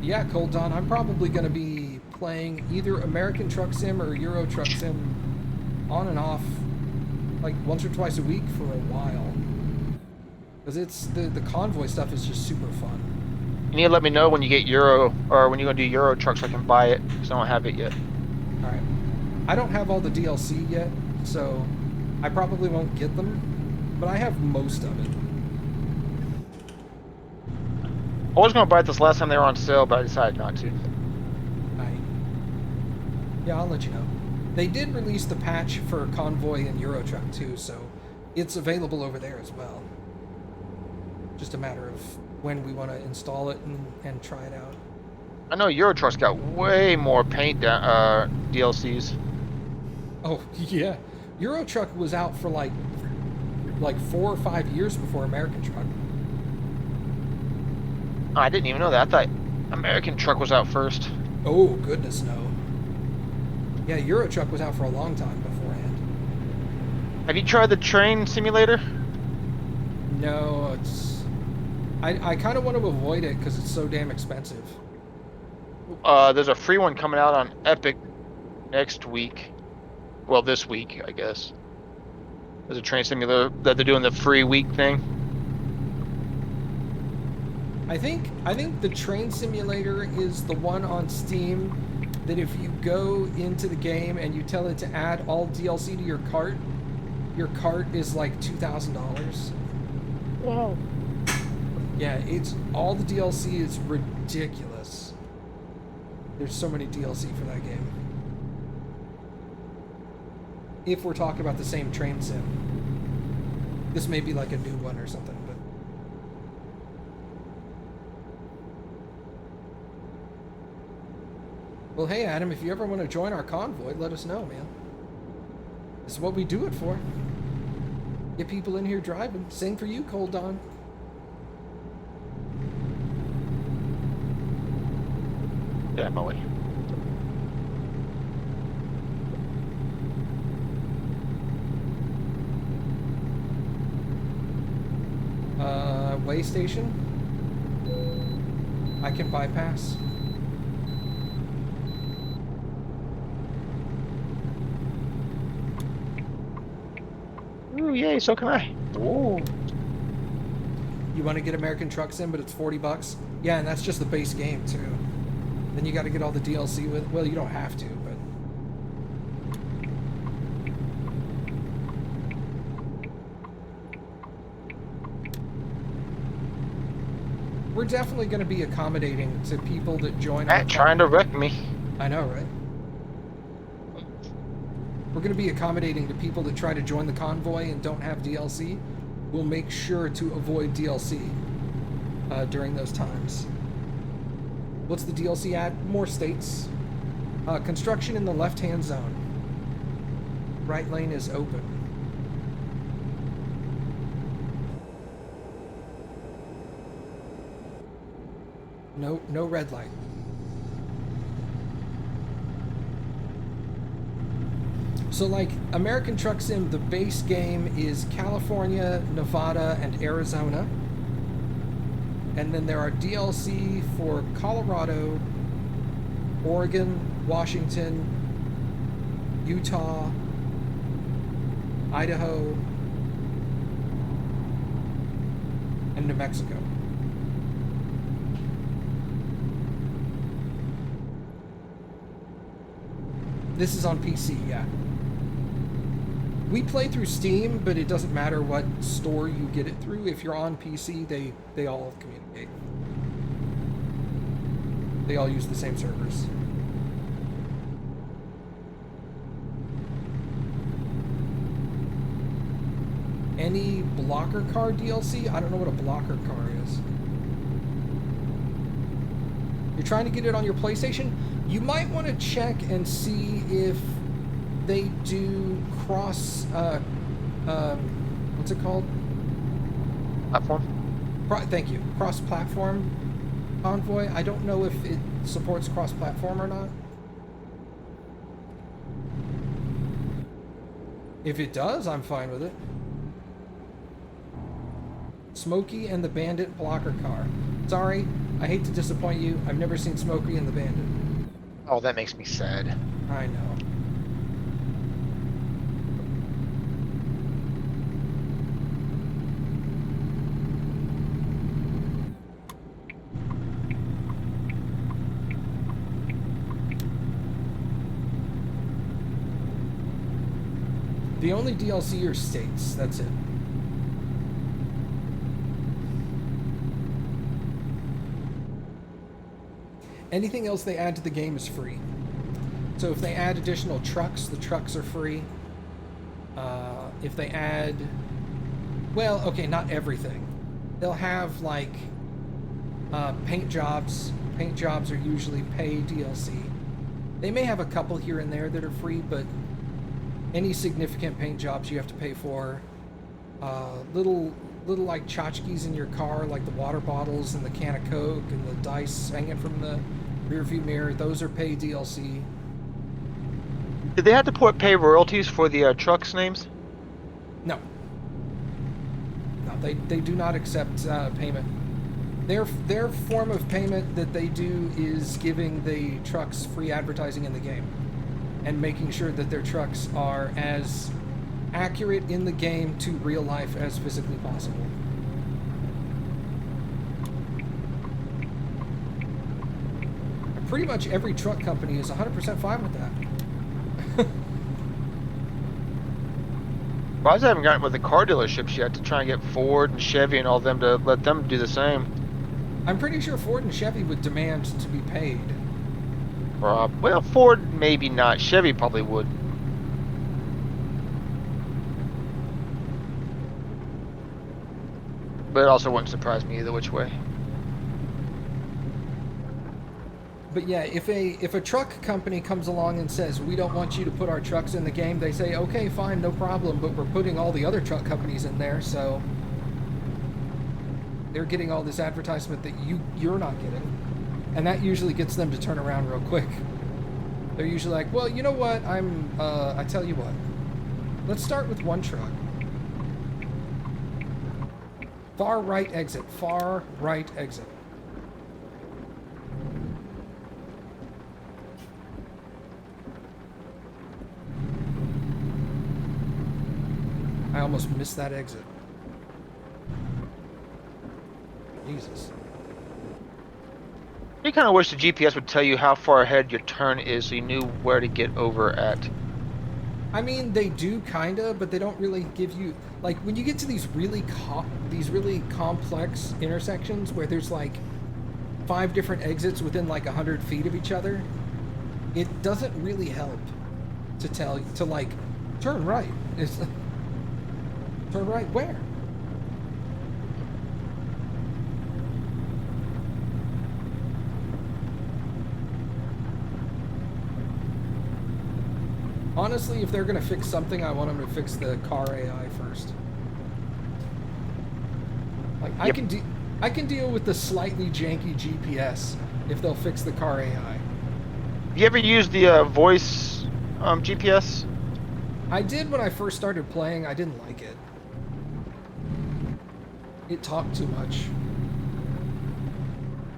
[SPEAKER 3] Yeah, Cold Dawn, I'm probably going to be playing either American Truck Sim or Euro Truck Sim on and off like once or twice a week for a while. Because it's the Convoy stuff is just super fun.
[SPEAKER 2] You need to let me know when you get Euro, or when you're gonna do Euro Truck so I can buy it, because I don't have it yet.
[SPEAKER 3] Alright. I don't have all the DLC yet, so I probably won't get them, but I have most of it.
[SPEAKER 2] I was gonna buy it this last time they were on sale, but I decided not to.
[SPEAKER 3] Yeah, I'll let you know. They did release the patch for Convoy and Euro Truck too, so it's available over there as well. Just a matter of when we want to install it and try it out.
[SPEAKER 2] I know Euro Truck's got way more paint DLCs.
[SPEAKER 3] Oh, yeah. Euro Truck was out for like 4 or 5 years before American Truck.
[SPEAKER 2] Oh, I didn't even know that. I thought American Truck was out first.
[SPEAKER 3] Oh, goodness, no. Yeah, Euro Truck was out for a long time beforehand.
[SPEAKER 2] Have you tried the train simulator?
[SPEAKER 3] No, it's... I kind of want to avoid it because it's so damn expensive.
[SPEAKER 2] There's a free one coming out on Epic next week. Well, this week, I guess. There's a train simulator that they're doing the free week thing.
[SPEAKER 3] I think the train simulator is the one on Steam that if you go into the game and you tell it to add all DLC to your cart is like $2,000.
[SPEAKER 2] Whoa.
[SPEAKER 3] Yeah, it's all the DLC is ridiculous. There's so many DLC for that game. If we're talking about the same train sim. This may be like a new one or something, but... Well, hey, Adam, if you ever want to join our convoy, let us know, man. This is what we do it for. Get people in here driving. Sing for you, Cold Dawn.
[SPEAKER 2] Yeah, I'm away.
[SPEAKER 3] Way station. I can bypass.
[SPEAKER 2] Ooh, yay, so can I. Ooh.
[SPEAKER 3] You want to get American Truck Sim, but it's $40? Yeah, and that's just the base game, too. Then you got to get all the DLC with... Well, you don't have to, but... We're definitely going to be accommodating to people that join our...
[SPEAKER 2] Trying to wreck me.
[SPEAKER 3] I know, right? We're going to be accommodating to people that try to join the convoy and don't have DLC. We'll make sure to avoid DLC during those times. What's the DLC at? More states. Construction in the left-hand zone. Right lane is open. No red light. So like American Truck Sim, the base game is California, Nevada, and Arizona. And then there are DLC for Colorado, Oregon, Washington, Utah, Idaho, and New Mexico. This is on PC, yeah. We play through Steam, but it doesn't matter what store you get it through. If you're on PC, they all communicate. They all use the same servers. Any blocker car DLC? I don't know what a blocker car is. You're trying to get it on your PlayStation? You might want to check and see if they do what's it called?
[SPEAKER 2] Platform.
[SPEAKER 3] Thank you. Cross-platform Convoy. I don't know if it supports cross-platform or not. If it does, I'm fine with it. Smokey and the Bandit blocker car. Sorry, I hate to disappoint you. I've never seen Smokey and the Bandit.
[SPEAKER 2] Oh, that makes me sad.
[SPEAKER 3] I know. The only DLC are states, that's it. Anything else they add to the game is free. So if they add additional trucks, the trucks are free. If they add... Well, okay, not everything. They'll have, like, paint jobs. Paint jobs are usually pay DLC. They may have a couple here and there that are free, but any significant paint jobs you have to pay for. Little like tchotchkes in your car, like the water bottles and the can of Coke and the dice hanging from the rear view mirror, those are pay DLC.
[SPEAKER 2] Did they have to pay royalties for the trucks' names?
[SPEAKER 3] No. No, they do not accept payment. Their form of payment that they do is giving the trucks free advertising in the game and making sure that their trucks are as accurate in the game to real life as physically possible. And pretty much every truck company is 100% fine with that.
[SPEAKER 2] Well, I haven't gotten with the car dealerships yet to try and get Ford and Chevy and all them to let them do the same.
[SPEAKER 3] I'm pretty sure Ford and Chevy would demand to be paid.
[SPEAKER 2] Well, Ford maybe not. Chevy probably would. But it also wouldn't surprise me either which way.
[SPEAKER 3] But yeah, if a truck company comes along and says, we don't want you to put our trucks in the game, they say, okay, fine, no problem, but we're putting all the other truck companies in there, so they're getting all this advertisement that you're not getting. And that usually gets them to turn around real quick. They're usually like, well, you know what, I tell you what, let's start with one truck. Far right exit, far right exit. I almost missed that exit. Jesus.
[SPEAKER 2] You kind of wish the GPS would tell you how far ahead your turn is so you knew where to get over at.
[SPEAKER 3] I mean, they do kinda, but they don't really give you, like, when you get to these really complex intersections where there's like 5 different exits within like 100 feet of each other, it doesn't really help to tell to like turn right. It's turn right where? Honestly, if they're gonna fix something, I want them to fix the car AI first. Like,
[SPEAKER 2] Yep.
[SPEAKER 3] I can deal with the slightly janky GPS if they'll fix the car AI.
[SPEAKER 2] You ever used the voice GPS?
[SPEAKER 3] I did when I first started playing. I didn't like it. It talked too much.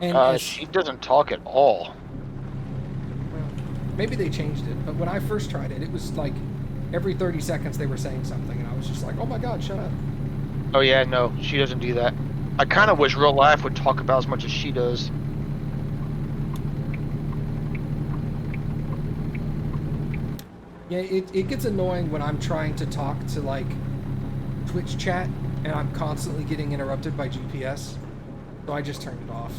[SPEAKER 3] And
[SPEAKER 2] She doesn't talk at all.
[SPEAKER 3] well, maybe they changed it, but when I first tried it, it was like every 30 seconds they were saying something, and I was just like, oh my god, shut up.
[SPEAKER 2] Oh yeah, no, she doesn't do that. I kind of wish real life would talk about as much as she does.
[SPEAKER 3] Yeah, it gets annoying when I'm trying to talk to, like, Twitch chat, and I'm constantly getting interrupted by GPS, so I just turned it off.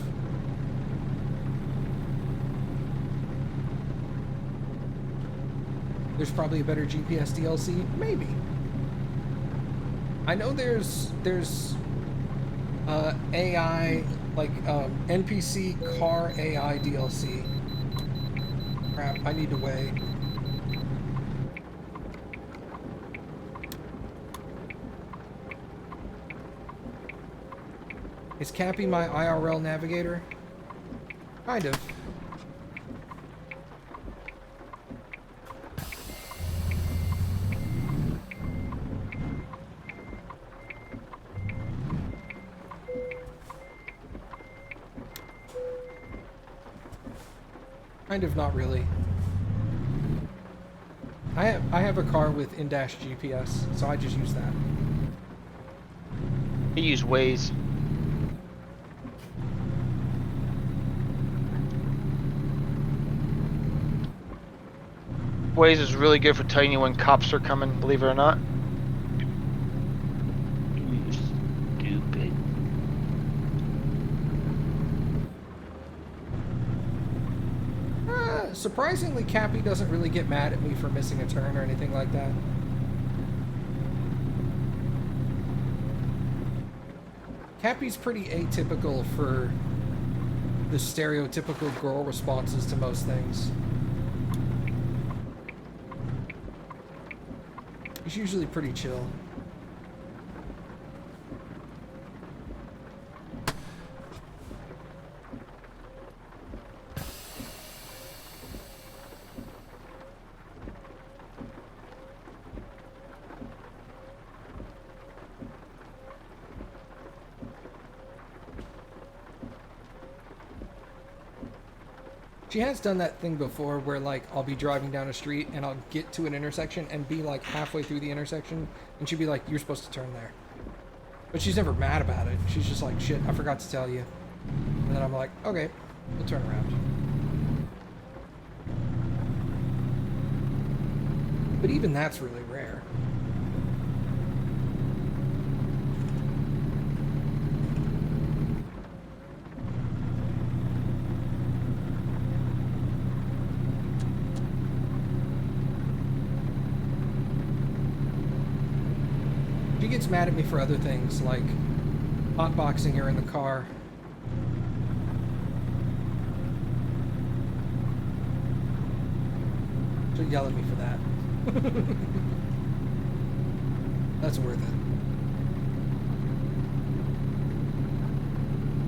[SPEAKER 3] There's probably a better GPS DLC? Maybe. I know there's AI, like, NPC car AI DLC. Crap, I need to wait. Is Cappy my IRL navigator? Kind of. Kind of, not really. I have a car with in-dash GPS, so I just use that.
[SPEAKER 2] You use Waze. Waze is really good for telling you when cops are coming, believe it or not. You stupid.
[SPEAKER 3] Surprisingly, Cappy doesn't really get mad at me for missing a turn or anything like that. Cappy's pretty atypical for the stereotypical girl responses to most things. He's usually pretty chill. She has done that thing before where, like, I'll be driving down a street and I'll get to an intersection and be, like, halfway through the intersection and she'd be like, you're supposed to turn there. But she's never mad about it. She's just like, shit, I forgot to tell you. And then I'm like, okay, we'll turn around. But even that's really rare. She gets mad at me for other things, like hotboxing her in the car. She'll yell at me for that. That's worth it.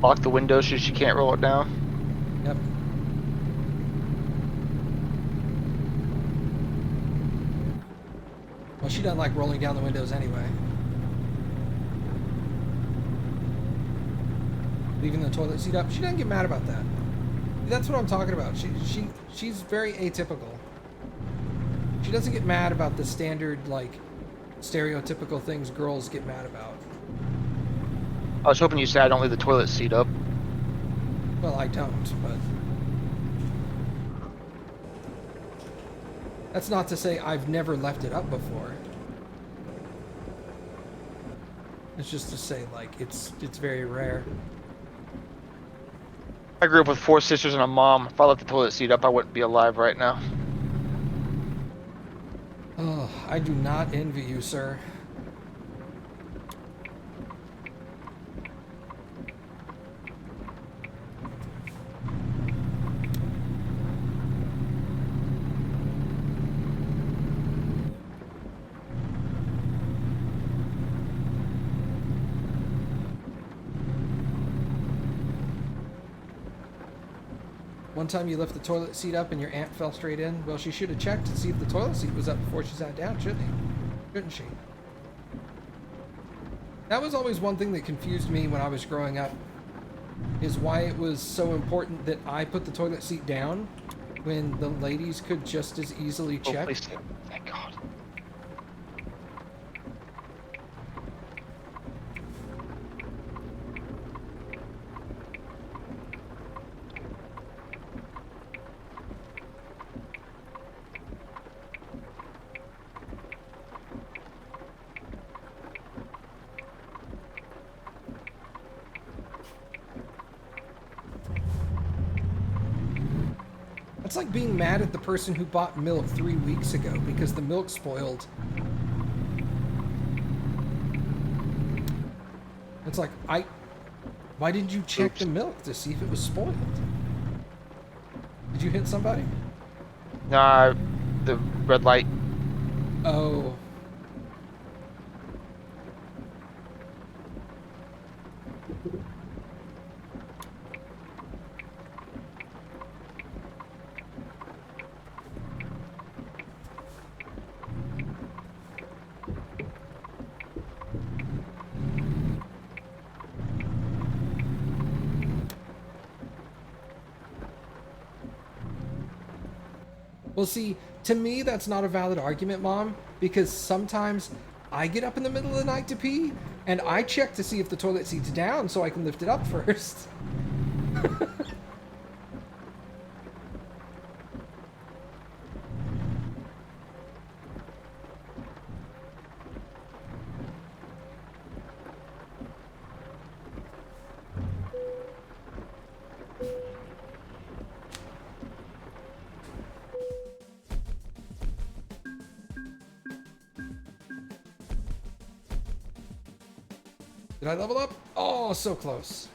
[SPEAKER 2] Lock the window so she can't roll it down.
[SPEAKER 3] Yep. Well, she doesn't like rolling down the windows anyway. Leaving the toilet seat up, she doesn't get mad about that. That's what I'm talking about. She's very atypical. She doesn't get mad about the standard, like, stereotypical things girls get mad about.
[SPEAKER 2] I was hoping you said I don't leave the toilet seat up.
[SPEAKER 3] Well, I don't, but... That's not to say I've never left it up before. It's just to say, like, it's very rare.
[SPEAKER 2] I grew up with 4 sisters and a mom. If I left the toilet seat up, I wouldn't be alive right now.
[SPEAKER 3] Oh, I do not envy you, sir. One time you left the toilet seat up and your aunt fell straight in. Well, she should have checked to see if the toilet seat was up before she sat down, shouldn't she? That was always one thing that confused me when I was growing up, is why it was so important that I put the toilet seat down when the ladies could just as easily
[SPEAKER 2] Oh,
[SPEAKER 3] check.
[SPEAKER 2] please. Thank God.
[SPEAKER 3] It's like being mad at the person who bought milk 3 weeks ago because the milk spoiled. It's like, why didn't you check the milk to see if it was spoiled? Did you hit somebody?
[SPEAKER 2] Nah, the red light.
[SPEAKER 3] Oh. Well, see, to me, that's not a valid argument, Mom, because sometimes I get up in the middle of the night to pee, and I check to see if the toilet seat's down so I can lift it up first. Did I level up? Oh, so close.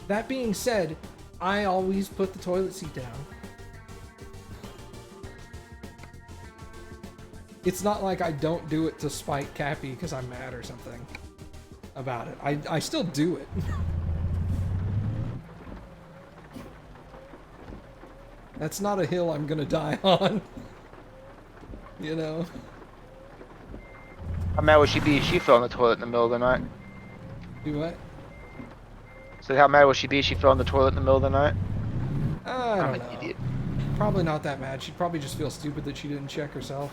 [SPEAKER 3] That being said, I always put the toilet seat down. It's not like I don't do it to spite Cappy because I'm mad or something about it. I still do it. That's not a hill I'm gonna die on. You know?
[SPEAKER 2] How mad would she be if she fell in the toilet in the middle of the night?
[SPEAKER 3] Do what?
[SPEAKER 2] So how mad would she be if she fell in the toilet in the middle of the night?
[SPEAKER 3] I
[SPEAKER 2] I'm
[SPEAKER 3] don't
[SPEAKER 2] an
[SPEAKER 3] know.
[SPEAKER 2] idiot.
[SPEAKER 3] Probably not that mad. She'd probably just feel stupid that she didn't check herself.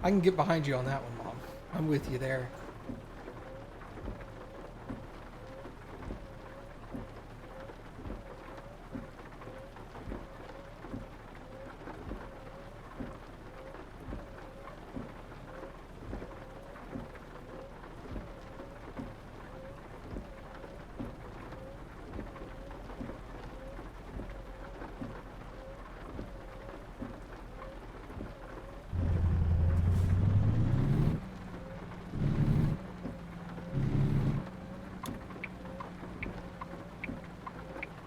[SPEAKER 3] I can get behind you on that one, Mom. I'm with you there.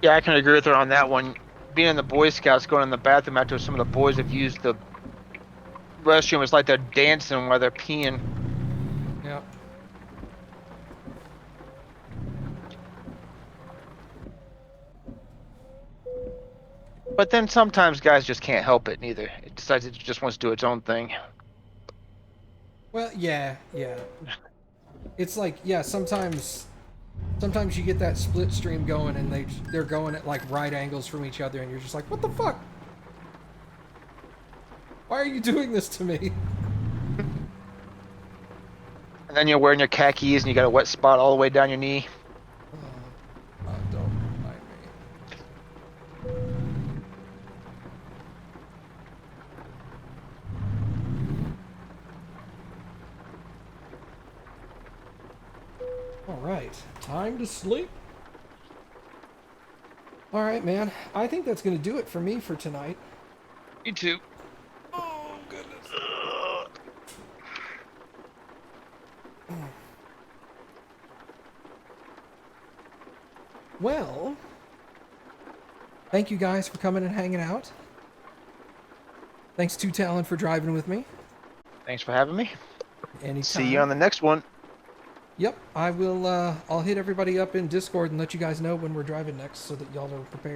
[SPEAKER 2] Yeah, I can agree with her on that one. Being in the Boy Scouts, going in the bathroom after some of the boys have used the restroom, it's like they're dancing while they're peeing.
[SPEAKER 3] Yep.
[SPEAKER 2] But then sometimes guys just can't help it neither. It decides it just wants to do its own thing.
[SPEAKER 3] Well, yeah. It's like, yeah, sometimes you get that split stream going and they're going at like right angles from each other and you're just like, what the fuck? Why are you doing this to me?
[SPEAKER 2] And then you're wearing your khakis and you got a wet spot all the way down your knee.
[SPEAKER 3] Don't remind me. Alright, time to sleep. Alright, man. I think that's going to do it for me for tonight.
[SPEAKER 2] Me too.
[SPEAKER 3] Oh, goodness. Well, thank you guys for coming and hanging out. Thanks to Talon for driving with me.
[SPEAKER 2] Thanks for having me.
[SPEAKER 3] Anytime.
[SPEAKER 2] See you on the next one.
[SPEAKER 3] Yep, I will. I'll hit everybody up in Discord and let you guys know when we're driving next so that y'all are prepared.